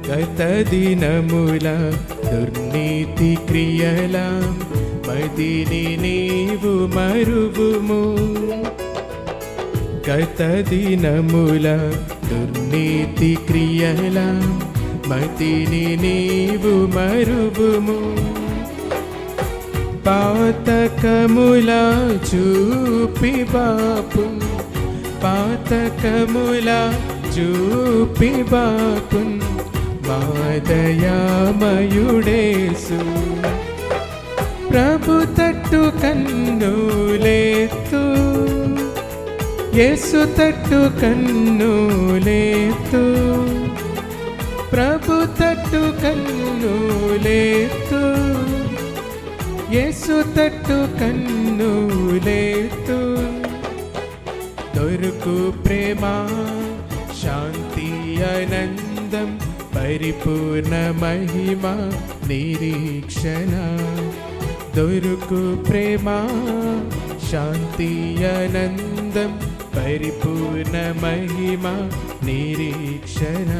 గత దినముల దుర్నీతి క్రియల మదిని నీవు మరువుము. గత దినముల దుర్నీతి క్రియల మదిని నీవు మరువుము. పాతకముల చూపి బాపు, పాతకముల చూపి బాపు మాదయామయుడేసు. ప్రభు తట్టు కన్నులేత్తు, యేసు తట్టు కన్నులేత్తు. ప్రభు తట్టు కన్నులేత్తు, యేసు తట్టు కన్నులేత్తు. దొరుకు ప్రేమ, శాంతి, ఆనందం, పరిపూర్ణ మహిమ, నిరీక్షణ. దొరుకు ప్రేమ, శాంతి, ఆనందం, పరిపూర్ణ మహిమ, నిరీక్షణ.